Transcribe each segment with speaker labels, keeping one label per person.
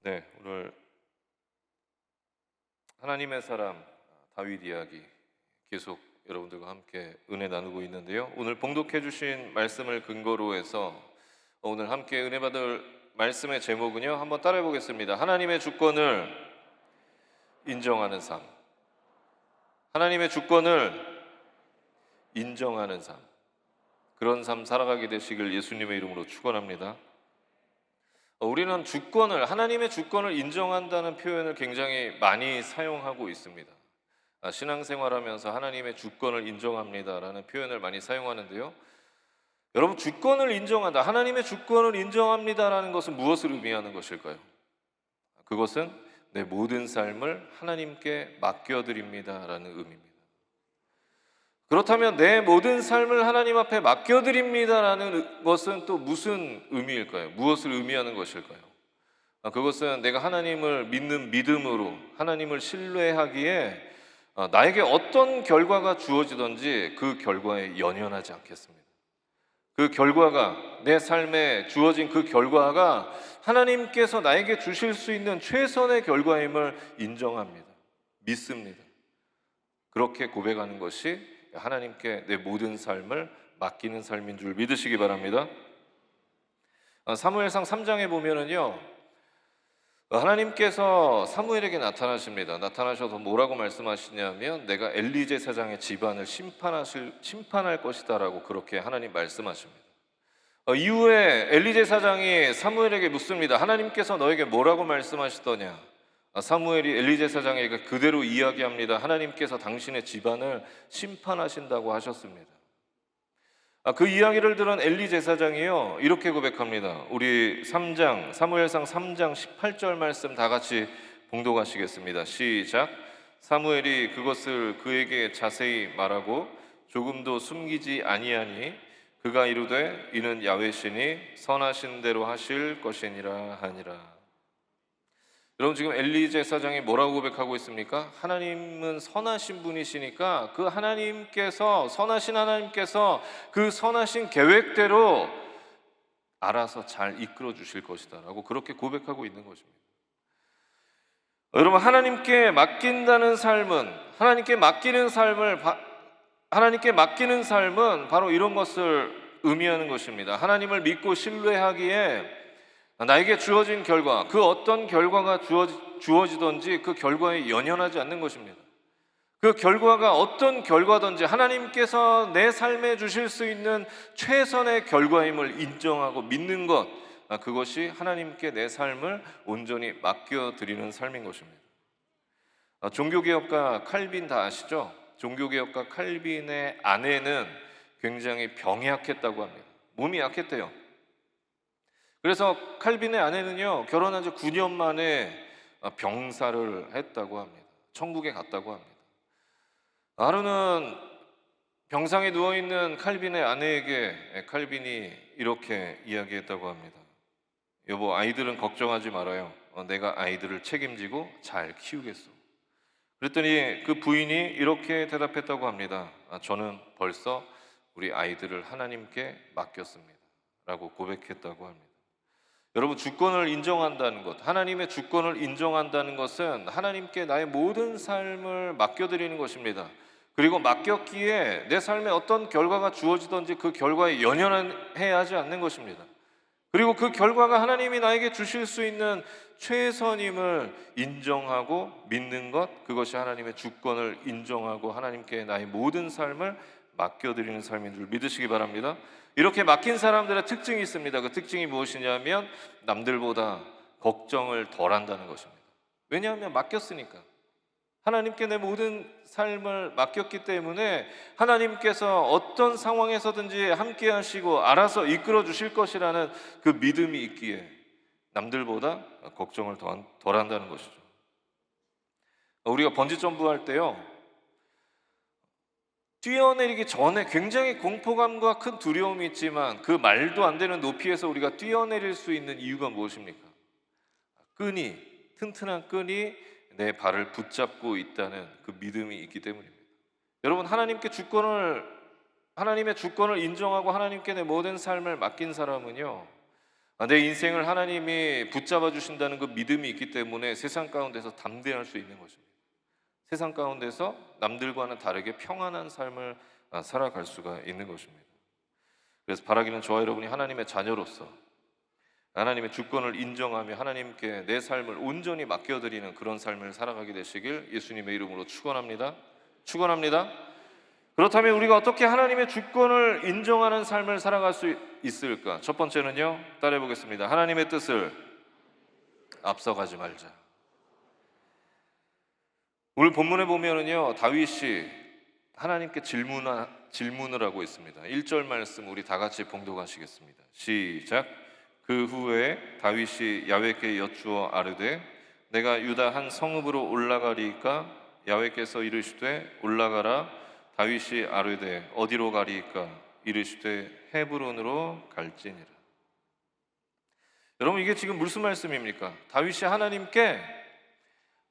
Speaker 1: 네, 오늘 하나님의 사람 다윗 이야기 계속 여러분들과 함께 은혜 나누고 있는데요. 오늘 봉독해 주신 말씀을 근거로 해서 오늘 함께 은혜 받을 말씀의 제목은요. 한번 따라해 보겠습니다. 하나님의 주권을 인정하는 삶. 하나님의 주권을 인정하는 삶. 그런 삶 살아가게 되시길 예수님의 이름으로 축원합니다. 우리는 하나님의 주권을 인정한다는 표현을 굉장히 많이 사용하고 있습니다. 신앙생활하면서 하나님의 주권을 인정합니다라는 표현을 많이 사용하는데요. 여러분, 주권을 인정한다, 하나님의 주권을 인정합니다라는 것은 무엇을 의미하는 것일까요? 그것은 내 모든 삶을 하나님께 맡겨드립니다라는 의미입니다. 그렇다면 내 모든 삶을 하나님 앞에 맡겨드립니다라는 것은 또 무슨 의미일까요? 무엇을 의미하는 것일까요? 그것은 내가 하나님을 믿는 믿음으로 하나님을 신뢰하기에 나에게 어떤 결과가 주어지든지 그 결과에 연연하지 않겠습니다. 그 결과가, 내 삶에 주어진 그 결과가 하나님께서 나에게 주실 수 있는 최선의 결과임을 인정합니다. 믿습니다. 그렇게 고백하는 것이 하나님께 내 모든 삶을 맡기는 삶인 줄 믿으시기 바랍니다. 사무엘상 3장에 보면은요, 하나님께서 사무엘에게 나타나십니다. 나타나셔서 뭐라고 말씀하시냐면 내가 엘리 제사장의 집안을 심판할 것이다라고 그렇게 하나님 말씀하십니다. 이후에 엘리 제사장이 사무엘에게 묻습니다. 하나님께서 너에게 뭐라고 말씀하시더냐? 사무엘이 엘리 제사장에게 그대로 이야기합니다. 하나님께서 당신의 집안을 심판하신다고 하셨습니다. 그 이야기를 들은 엘리 제사장이요, 이렇게 고백합니다. 우리 사무엘상 3장 18절 말씀 다 같이 봉독하시겠습니다. 시작. 사무엘이 그것을 그에게 자세히 말하고 조금도 숨기지 아니하니 그가 이르되 이는 야훼시니 선하신 대로 하실 것이니라 하니라. 여러분, 지금 엘리 제사장이 뭐라고 고백하고 있습니까? 하나님은 선하신 분이시니까 선하신 하나님께서 그 선하신 계획대로 알아서 잘 이끌어 주실 것이다 라고 그렇게 고백하고 있는 것입니다. 여러분, 하나님께 맡기는 삶은 바로 이런 것을 의미하는 것입니다. 하나님을 믿고 신뢰하기에 나에게 주어진 결과, 그 어떤 결과가 주어지든지 그 결과에 연연하지 않는 것입니다. 그 결과가 어떤 결과든지 하나님께서 내 삶에 주실 수 있는 최선의 결과임을 인정하고 믿는 것, 그것이 하나님께 내 삶을 온전히 맡겨드리는 삶인 것입니다. 종교개혁가 칼빈 다 아시죠? 종교개혁가 칼빈의 아내는 굉장히 병이 약했다고 합니다. 몸이 약했대요. 그래서 칼빈의 아내는요, 결혼한 지 9년 만에 병사를 했다고 합니다. 천국에 갔다고 합니다. 하루는 병상에 누워있는 칼빈의 아내에게 칼빈이 이렇게 이야기했다고 합니다. 여보, 아이들은 걱정하지 말아요. 내가 아이들을 책임지고 잘 키우겠소. 그랬더니 그 부인이 이렇게 대답했다고 합니다. 저는 벌써 우리 아이들을 하나님께 맡겼습니다 라고 고백했다고 합니다. 여러분, 주권을 인정한다는 것, 하나님의 주권을 인정한다는 것은 하나님께 나의 모든 삶을 맡겨드리는 것입니다. 그리고 맡겼기에 내 삶에 어떤 결과가 주어지든지 그 결과에 연연해야 하지 않는 것입니다. 그리고 그 결과가 하나님이 나에게 주실 수 있는 최선임을 인정하고 믿는 것, 그것이 하나님의 주권을 인정하고 하나님께 나의 모든 삶을 맡겨드리는 삶인 줄 믿으시기 바랍니다. 이렇게 맡긴 사람들의 특징이 있습니다. 그 특징이 무엇이냐면 남들보다 걱정을 덜 한다는 것입니다. 왜냐하면 맡겼으니까. 하나님께 내 모든 삶을 맡겼기 때문에 하나님께서 어떤 상황에서든지 함께 하시고 알아서 이끌어 주실 것이라는 그 믿음이 있기에 남들보다 걱정을 덜 한다는 것이죠. 우리가 번지점프 할 때요, 뛰어내리기 전에 굉장히 공포감과 큰 두려움이 있지만 그 말도 안 되는 높이에서 우리가 뛰어내릴 수 있는 이유가 무엇입니까? 튼튼한 끈이 내 발을 붙잡고 있다는 그 믿음이 있기 때문입니다. 여러분, 하나님의 주권을 인정하고 하나님께 내 모든 삶을 맡긴 사람은요, 내 인생을 하나님이 붙잡아 주신다는 그 믿음이 있기 때문에 세상 가운데서 담대할 수 있는 것입니다. 세상 가운데서 남들과는 다르게 평안한 삶을 살아갈 수가 있는 것입니다. 그래서 바라기는 저와 여러분이 하나님의 자녀로서 하나님의 주권을 인정하며 하나님께 내 삶을 온전히 맡겨드리는 그런 삶을 살아가게 되시길 예수님의 이름으로 축원합니다. 축원합니다. 그렇다면 우리가 어떻게 하나님의 주권을 인정하는 삶을 살아갈 수 있을까? 첫 번째는요, 따라해 보겠습니다. 하나님의 뜻을 앞서가지 말자. 오늘 본문에 보면은요, 다윗이 하나님께 질문을 하고 있습니다. 1절 말씀 우리 다 같이 봉독하시겠습니다. 시작. 그 후에 다윗이 야훼께 여쭈어 아르되 내가 유다 한 성읍으로 올라가리이까? 야훼께서 이르시되 올라가라. 다윗이 아르되 어디로 가리이까? 이르시되 헤브론으로 갈지니라. 여러분, 이게 지금 무슨 말씀입니까? 다윗이 하나님께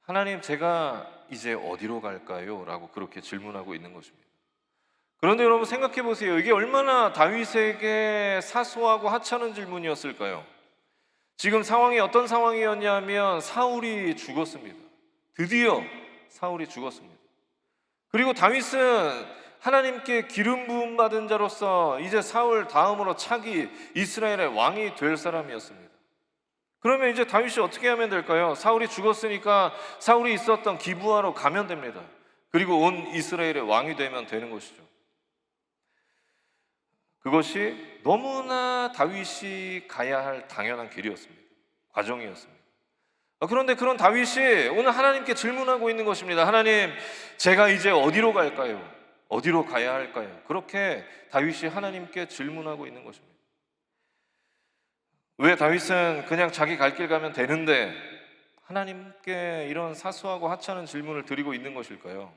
Speaker 1: 하나님, 제가 이제 어디로 갈까요? 라고 그렇게 질문하고 있는 것입니다. 그런데 여러분 생각해 보세요. 이게 얼마나 다윗에게 사소하고 하찮은 질문이었을까요? 지금 상황이 어떤 상황이었냐면 사울이 죽었습니다. 드디어 사울이 죽었습니다. 그리고 다윗은 하나님께 기름 부음 받은 자로서 이제 사울 다음으로 차기 이스라엘의 왕이 될 사람이었습니다. 그러면 이제 다윗이 어떻게 하면 될까요? 사울이 죽었으니까 사울이 있었던 기브아로 가면 됩니다. 그리고 온 이스라엘의 왕이 되면 되는 것이죠. 그것이 너무나 다윗이 가야 할 당연한 길이었습니다. 과정이었습니다. 그런데 그런 다윗이 오늘 하나님께 질문하고 있는 것입니다. 하나님, 제가 이제 어디로 갈까요? 어디로 가야 할까요? 그렇게 다윗이 하나님께 질문하고 있는 것입니다. 왜 다윗은 그냥 자기 갈 길 가면 되는데 하나님께 이런 사소하고 하찮은 질문을 드리고 있는 것일까요?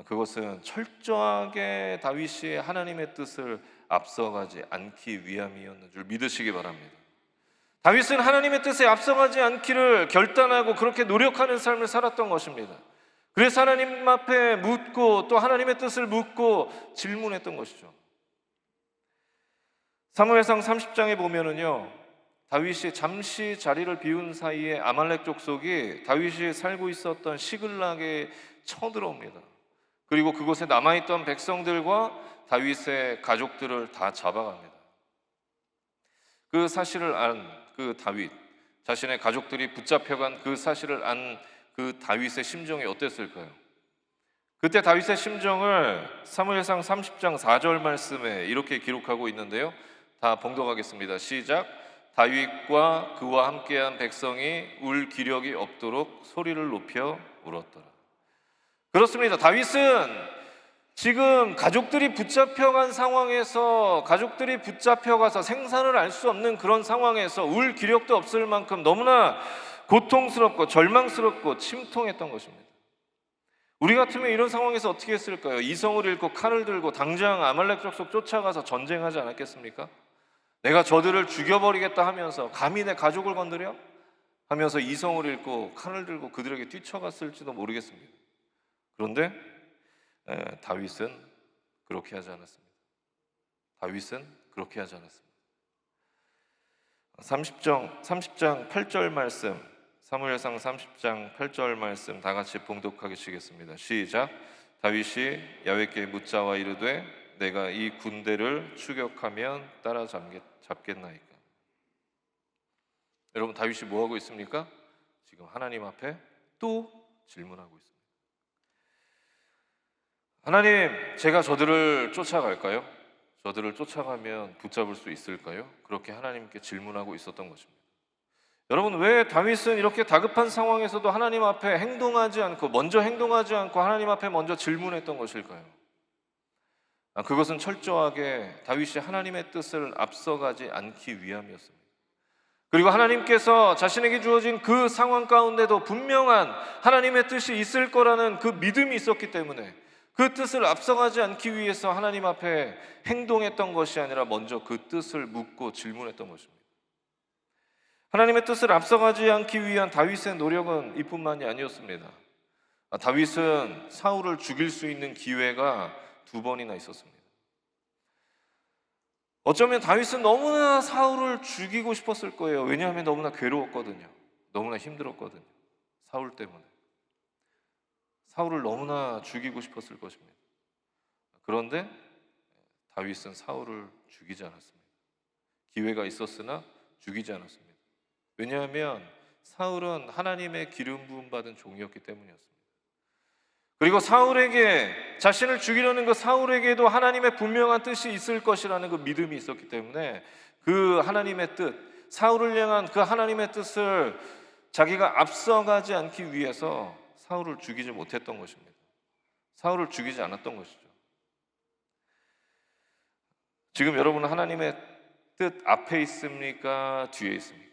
Speaker 1: 그것은 철저하게 다윗이 하나님의 뜻을 앞서가지 않기 위함이었는 줄 믿으시기 바랍니다. 다윗은 하나님의 뜻에 앞서가지 않기를 결단하고 그렇게 노력하는 삶을 살았던 것입니다. 그래서 하나님 앞에 묻고 또 하나님의 뜻을 묻고 질문했던 것이죠. 사무엘상 30장에 보면은요, 다윗이 잠시 자리를 비운 사이에 아말렉 족속이 다윗이 살고 있었던 시글락에 쳐들어옵니다. 그리고 그곳에 남아있던 백성들과 다윗의 가족들을 다 잡아갑니다. 그 사실을 안 그 다윗, 자신의 가족들이 붙잡혀간 그 사실을 안 그 다윗의 심정이 어땠을까요? 그때 다윗의 심정을 사무엘상 30장 4절 말씀에 이렇게 기록하고 있는데요, 다 봉독하겠습니다. 시작. 다윗과 그와 함께한 백성이 울 기력이 없도록 소리를 높여 울었더라. 그렇습니다. 다윗은 지금 가족들이 붙잡혀간 상황에서, 가족들이 붙잡혀가서 생산을 알 수 없는 그런 상황에서 울 기력도 없을 만큼 너무나 고통스럽고 절망스럽고 침통했던 것입니다. 우리 같으면 이런 상황에서 어떻게 했을까요? 이성을 잃고 칼을 들고 당장 아말렉 족속 쫓아가서 전쟁하지 않았겠습니까? 내가 저들을 죽여버리겠다 하면서 감히 내 가족을 건드려? 하면서 이성을 잃고 칼을 들고 그들에게 뛰쳐갔을지도 모르겠습니다. 그런데 다윗은 그렇게 하지 않았습니다. 다윗은 그렇게 하지 않았습니다. 30장 8절 말씀, 사무엘상 30장 8절 말씀 다 같이 봉독하시겠습니다. 시작. 다윗이 야훼께 묻자와 이르되 내가 이 군대를 추격하면 따라잡겠나이까. 여러분, 다윗이 뭐하고 있습니까? 지금 하나님 앞에 또 질문하고 있습니다. 하나님, 제가 저들을 쫓아갈까요? 저들을 쫓아가면 붙잡을 수 있을까요? 그렇게 하나님께 질문하고 있었던 것입니다. 여러분, 왜 다윗은 이렇게 다급한 상황에서도 하나님 앞에 먼저 행동하지 않고 하나님 앞에 먼저 질문했던 것일까요? 그것은 철저하게 다윗이 하나님의 뜻을 앞서가지 않기 위함이었습니다. 그리고 하나님께서 자신에게 주어진 그 상황 가운데도 분명한 하나님의 뜻이 있을 거라는 그 믿음이 있었기 때문에 그 뜻을 앞서가지 않기 위해서 하나님 앞에 행동했던 것이 아니라 먼저 그 뜻을 묻고 질문했던 것입니다. 하나님의 뜻을 앞서가지 않기 위한 다윗의 노력은 이뿐만이 아니었습니다. 다윗은 사울을 죽일 수 있는 기회가 2번이나 있었습니다. 어쩌면 다윗은 너무나 사울을 죽이고 싶었을 거예요. 왜냐하면 너무나 괴로웠거든요. 너무나 힘들었거든요. 사울 때문에. 사울을 너무나 죽이고 싶었을 것입니다. 그런데 다윗은 사울을 죽이지 않았습니다. 기회가 있었으나 죽이지 않았습니다. 왜냐하면 사울은 하나님의 기름 부음 받은 종이었기 때문이었습니다. 그리고 사울에게, 자신을 죽이려는 그 사울에게도 하나님의 분명한 뜻이 있을 것이라는 그 믿음이 있었기 때문에 그 하나님의 뜻, 사울을 향한 그 하나님의 뜻을 자기가 앞서가지 않기 위해서 사울을 죽이지 못했던 것입니다. 사울을 죽이지 않았던 것이죠. 지금 여러분은 하나님의 뜻 앞에 있습니까? 뒤에 있습니까?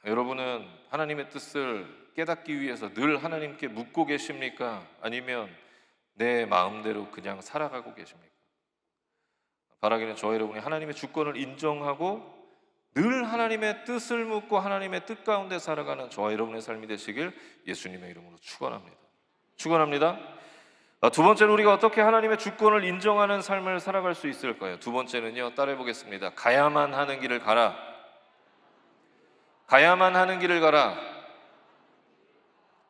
Speaker 1: 여러분은 하나님의 뜻을 깨닫기 위해서 늘 하나님께 묻고 계십니까? 아니면 내 마음대로 그냥 살아가고 계십니까? 바라기는 저와 여러분이 하나님의 주권을 인정하고 늘 하나님의 뜻을 묻고 하나님의 뜻 가운데 살아가는 저와 여러분의 삶이 되시길 예수님의 이름으로 축원합니다. 축원합니다. 두 번째로 우리가 어떻게 하나님의 주권을 인정하는 삶을 살아갈 수 있을까요? 두 번째는요, 따라해 보겠습니다. 가야만 하는 길을 가라. 가야만 하는 길을 가라.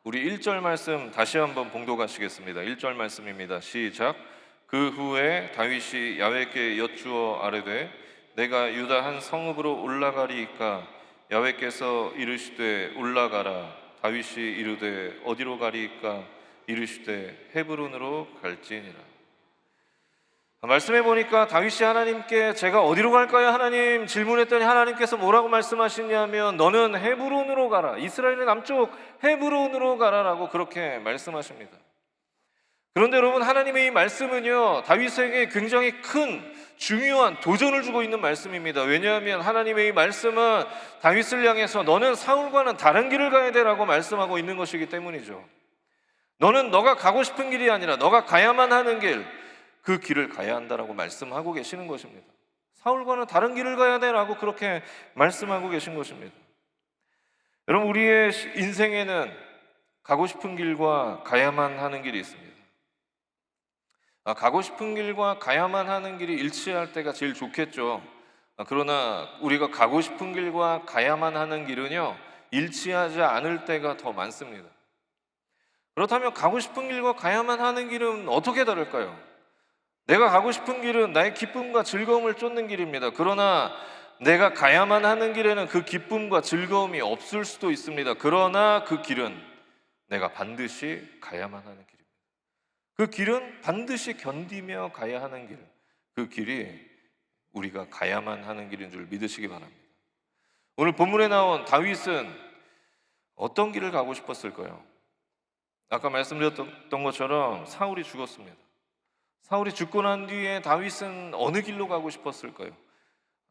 Speaker 1: 우리 1절 말씀 다시 한번 봉독하시겠습니다. 1절 말씀입니다. 시작. 그 후에 다윗이 야훼께 여쭈어 아뢰되 내가 유다 한 성읍으로 올라가리이까? 야훼께서 이르시되 올라가라. 다윗이 이르되 어디로 가리이까? 이르시되 헤브론으로 갈지니라. 말씀해 보니까 다윗이 하나님께 제가 어디로 갈까요? 하나님 질문했더니 하나님께서 뭐라고 말씀하시냐면 너는 헤브론으로 가라. 이스라엘의 남쪽 헤브론으로 가라라고 그렇게 말씀하십니다. 그런데 여러분, 하나님의 이 말씀은요, 다윗에게 굉장히 큰 중요한 도전을 주고 있는 말씀입니다. 왜냐하면 하나님의 이 말씀은 다윗을 향해서 너는 사울과는 다른 길을 가야 되라고 말씀하고 있는 것이기 때문이죠. 너는 너가 가고 싶은 길이 아니라 너가 가야만 하는 길, 그 길을 가야 한다라고 말씀하고 계시는 것입니다. 사울과는 다른 길을 가야 돼라고 그렇게 말씀하고 계신 것입니다. 여러분, 우리의 인생에는 가고 싶은 길과 가야만 하는 길이 있습니다. 가고 싶은 길과 가야만 하는 길이 일치할 때가 제일 좋겠죠. 그러나 우리가 가고 싶은 길과 가야만 하는 길은요, 일치하지 않을 때가 더 많습니다. 그렇다면 가고 싶은 길과 가야만 하는 길은 어떻게 다를까요? 내가 가고 싶은 길은 나의 기쁨과 즐거움을 쫓는 길입니다. 그러나 내가 가야만 하는 길에는 그 기쁨과 즐거움이 없을 수도 있습니다. 그러나 그 길은 내가 반드시 가야만 하는 길입니다. 그 길은 반드시 견디며 가야 하는 길, 그 길이 우리가 가야만 하는 길인 줄 믿으시기 바랍니다. 오늘 본문에 나온 다윗은 어떤 길을 가고 싶었을까요? 아까 말씀드렸던 것처럼 사울이 죽었습니다. 사울이 죽고 난 뒤에 다윗은 어느 길로 가고 싶었을까요?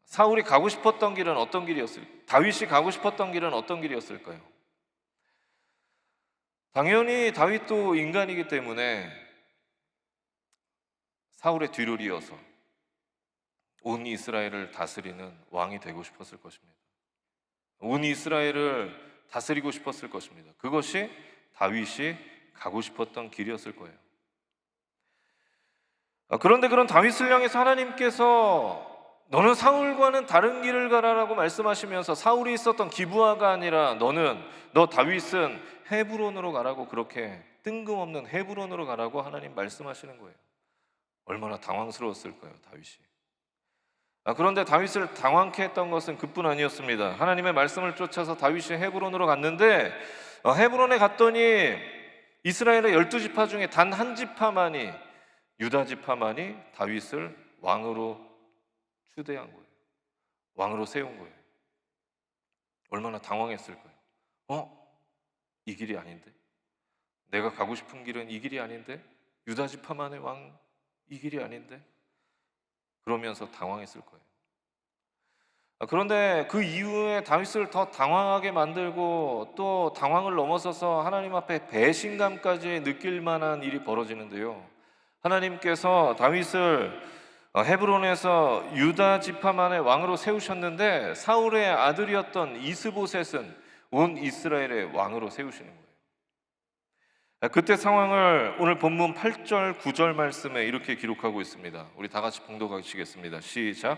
Speaker 1: 사울이 가고 싶었던 길은 어떤 길이었을까요? 다윗이 가고 싶었던 길은 어떤 길이었을까요? 당연히 다윗도 인간이기 때문에 사울의 뒤를 이어서 온 이스라엘을 다스리는 왕이 되고 싶었을 것입니다. 온 이스라엘을 다스리고 싶었을 것입니다. 그것이 다윗이 가고 싶었던 길이었을 거예요. 그런데 그런 다윗을 향해서 하나님께서 너는 사울과는 다른 길을 가라라고 말씀하시면서 사울이 있었던 기브아가 아니라 너 다윗은 헤브론으로 가라고, 그렇게 뜬금없는 헤브론으로 가라고 하나님 말씀하시는 거예요. 얼마나 당황스러웠을까요, 다윗이. 그런데 다윗을 당황케 했던 것은 그뿐 아니었습니다. 하나님의 말씀을 쫓아서 다윗이 헤브론으로 갔는데 헤브론에 갔더니 이스라엘의 12지파 중에 단 한 지파만이, 유다 지파만이 다윗을 왕으로 추대한 거예요. 왕으로 세운 거예요. 얼마나 당황했을까요? 이 길이 아닌데? 내가 가고 싶은 길은 이 길이 아닌데? 유다 지파만의 왕, 이 길이 아닌데? 그러면서 당황했을 거예요. 그런데 그 이후에 다윗을 더 당황하게 만들고 또 당황을 넘어서서 하나님 앞에 배신감까지 느낄 만한 일이 벌어지는데요, 하나님께서 다윗을 헤브론에서 유다 지파만의 왕으로 세우셨는데 사울의 아들이었던 이스보셋은 온 이스라엘의 왕으로 세우시는 거예요. 그때 상황을 오늘 본문 8절, 9절 말씀에 이렇게 기록하고 있습니다. 우리 다 같이 봉독하시겠습니다. 시작.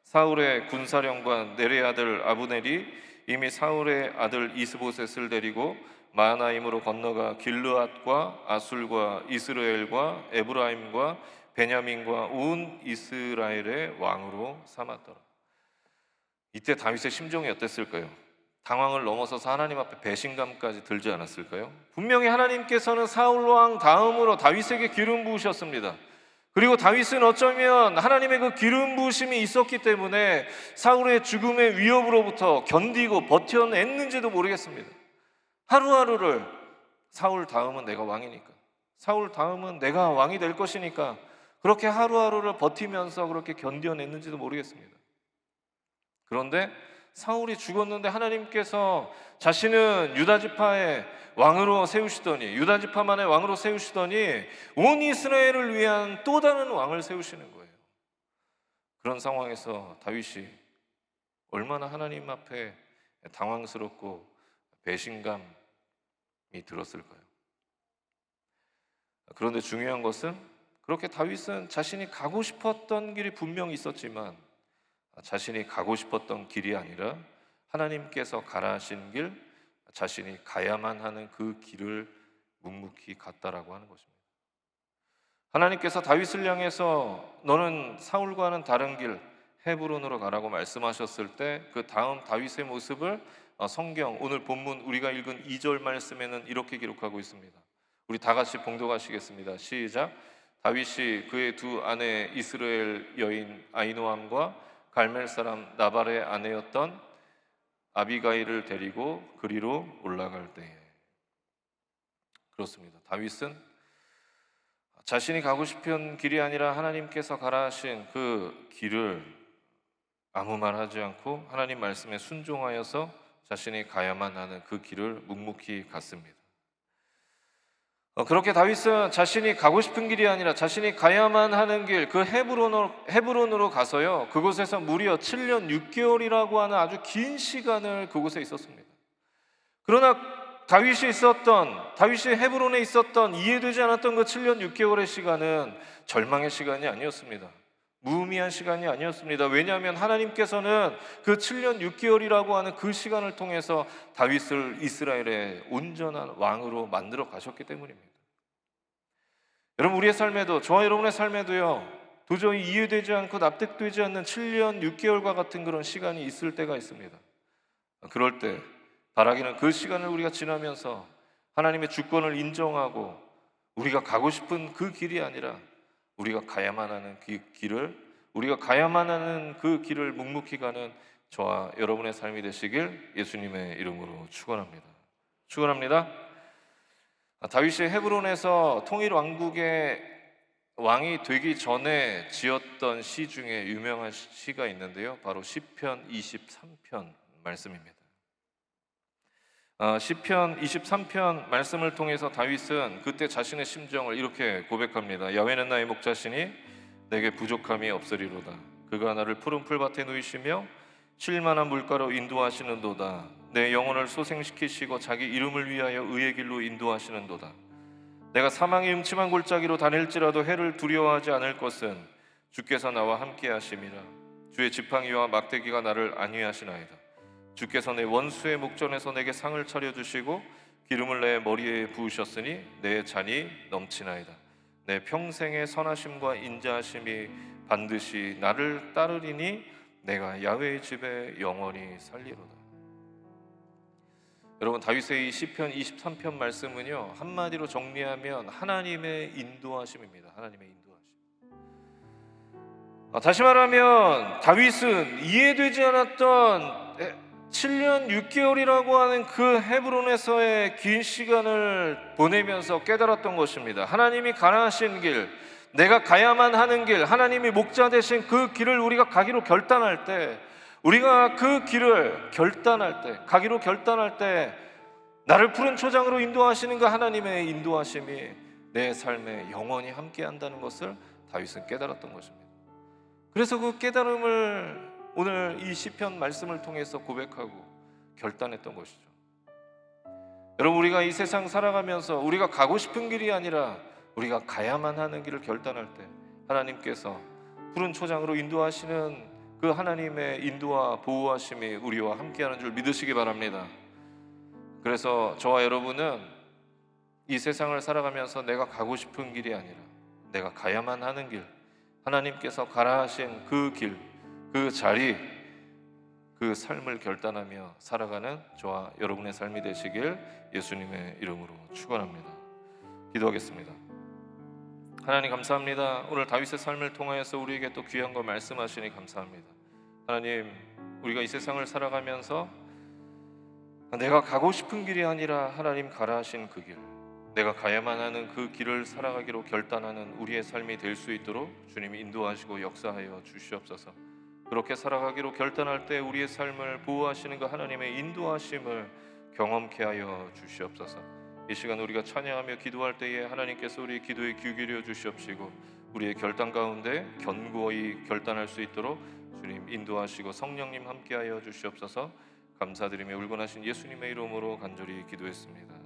Speaker 1: 사울의 군사령관 네레 아들 아브넬이 이미 사울의 아들 이스보셋을 데리고 마하나임으로 건너가 길르앗과 아술과 이스라엘과 에브라임과 베냐민과 온 이스라엘의 왕으로 삼았더라. 이때 다윗의 심정이 어땠을까요? 당황을 넘어서서 하나님 앞에 배신감까지 들지 않았을까요? 분명히 하나님께서는 사울 왕 다음으로 다윗에게 기름 부으셨습니다. 그리고 다윗은 어쩌면 하나님의 그 기름 부으심이 있었기 때문에 사울의 죽음의 위협으로부터 견디고 버텨냈는지도 모르겠습니다. 하루하루를 사울 다음은 내가 왕이니까, 사울 다음은 내가 왕이 될 것이니까 그렇게 하루하루를 버티면서 그렇게 견뎌냈는지도 모르겠습니다. 그런데 사울이 죽었는데 하나님께서 자신은 유다지파의 왕으로 세우시더니, 유다지파만의 왕으로 세우시더니 온 이스라엘을 위한 또 다른 왕을 세우시는 거예요. 그런 상황에서 다윗이 얼마나 하나님 앞에 당황스럽고 배신감이 들었을까요? 그런데 중요한 것은 그렇게 다윗은 자신이 가고 싶었던 길이 분명히 있었지만 자신이 가고 싶었던 길이 아니라 하나님께서 가라 하신 길, 자신이 가야만 하는 그 길을 묵묵히 갔다라고 하는 것입니다. 하나님께서 다윗을 향해서 너는 사울과는 다른 길 헤브론으로 가라고 말씀하셨을 때 그 다음 다윗의 모습을 성경 오늘 본문 우리가 읽은 2절 말씀에는 이렇게 기록하고 있습니다. 우리 다 같이 봉독하시겠습니다. 시작. 다윗이 그의 두 아내 이스라엘 여인 아히노암과 갈멜 사람 나발의 아내였던 아비가일을 데리고 그리로 올라갈 때에, 그렇습니다. 다윗은 자신이 가고 싶은 길이 아니라 하나님께서 가라 하신 그 길을 아무 말 하지 않고 하나님 말씀에 순종하여서 자신이 가야만 하는 그 길을 묵묵히 갔습니다. 그렇게 다윗은 자신이 가고 싶은 길이 아니라 자신이 가야만 하는 길, 그 헤브론으로 가서요, 그곳에서 무려 7년 6개월이라고 하는 아주 긴 시간을 그곳에 있었습니다. 그러나 다윗이 헤브론에 있었던 이해되지 않았던 그 7년 6개월의 시간은 절망의 시간이 아니었습니다. 무의미한 시간이 아니었습니다. 왜냐하면 하나님께서는 그 7년 6개월이라고 하는 그 시간을 통해서 다윗을 이스라엘의 온전한 왕으로 만들어 가셨기 때문입니다. 여러분, 우리의 삶에도, 저와 여러분의 삶에도요, 도저히 이해되지 않고 납득되지 않는 7년 6개월과 같은 그런 시간이 있을 때가 있습니다. 그럴 때 바라기는 그 시간을 우리가 지나면서 하나님의 주권을 인정하고 우리가 가고 싶은 그 길이 아니라 우리가 가야만 하는 그 길을, 우리가 가야만 하는 그 길을 묵묵히 가는 저와 여러분의 삶이 되시길 예수님의 이름으로 축원합니다. 축원합니다. 다윗이 헤브론에서 통일 왕국의 왕이 되기 전에 지었던 시 중에 유명한 시가 있는데요, 바로 시편 23편 말씀입니다. 시편 23편 말씀을 통해서 다윗은 그때 자신의 심정을 이렇게 고백합니다. 야훼는 나의 목자시니 내게 부족함이 없으리로다. 그가 나를 푸른 풀밭에 누이시며 쉴 만한 물가로 인도하시는도다. 내 영혼을 소생시키시고 자기 이름을 위하여 의의 길로 인도하시는도다. 내가 사망의 음침한 골짜기로 다닐지라도 해를 두려워하지 않을 것은 주께서 나와 함께 하심이라. 주의 지팡이와 막대기가 나를 안위하시나이다. 주께서 내 원수의 목전에서 내게 상을 차려주시고 기름을 내 머리에 부으셨으니 내 잔이 넘치나이다. 내 평생의 선하심과 인자하심이 반드시 나를 따르리니 내가 야훼의 집에 영원히 살리로다. 여러분, 다윗의 이 시편 23편 말씀은요, 한마디로 정리하면 하나님의 인도하심입니다. 하나님의 인도하심. 다시 말하면 다윗은 이해되지 않았던 7년 6개월이라고 하는 그 헤브론에서의 긴 시간을 보내면서 깨달았던 것입니다. 하나님이 가라 하신 길, 내가 가야만 하는 길, 하나님이 목자 되신 그 길을 우리가 가기로 결단할 때, 우리가 그 길을 가기로 결단할 때 나를 푸른 초장으로 인도하시는 그 하나님의 인도하심이 내 삶에 영원히 함께 한다는 것을 다윗은 깨달았던 것입니다. 그래서 그 깨달음을 오늘 이 시편 말씀을 통해서 고백하고 결단했던 것이죠. 여러분, 우리가 이 세상 살아가면서 우리가 가고 싶은 길이 아니라 우리가 가야만 하는 길을 결단할 때 하나님께서 푸른 초장으로 인도하시는 그 하나님의 인도와 보호하심이 우리와 함께하는 줄 믿으시기 바랍니다. 그래서 저와 여러분은 이 세상을 살아가면서 내가 가고 싶은 길이 아니라 내가 가야만 하는 길, 하나님께서 가라 하신 그 길, 그 자리, 그 삶을 결단하며 살아가는 저와 여러분의 삶이 되시길 예수님의 이름으로 축원합니다. 기도하겠습니다. 하나님 감사합니다. 오늘 다윗의 삶을 통하여서 우리에게 또 귀한 거 말씀하시니 감사합니다. 하나님, 우리가 이 세상을 살아가면서 내가 가고 싶은 길이 아니라 하나님 가라 하신 그 길, 내가 가야만 하는 그 길을 살아가기로 결단하는 우리의 삶이 될 수 있도록 주님이 인도하시고 역사하여 주시옵소서. 그렇게 살아가기로 결단할 때 우리의 삶을 보호하시는 그 하나님의 인도하심을 경험케 하여 주시옵소서. 이 시간 우리가 찬양하며 기도할 때에 하나님께서 우리 기도에 귀 기울여 주시옵시고 우리의 결단 가운데 견고히 결단할 수 있도록 주님 인도하시고 성령님 함께하여 주시옵소서. 감사드리며 울건하신 예수님의 이름으로 간절히 기도했습니다.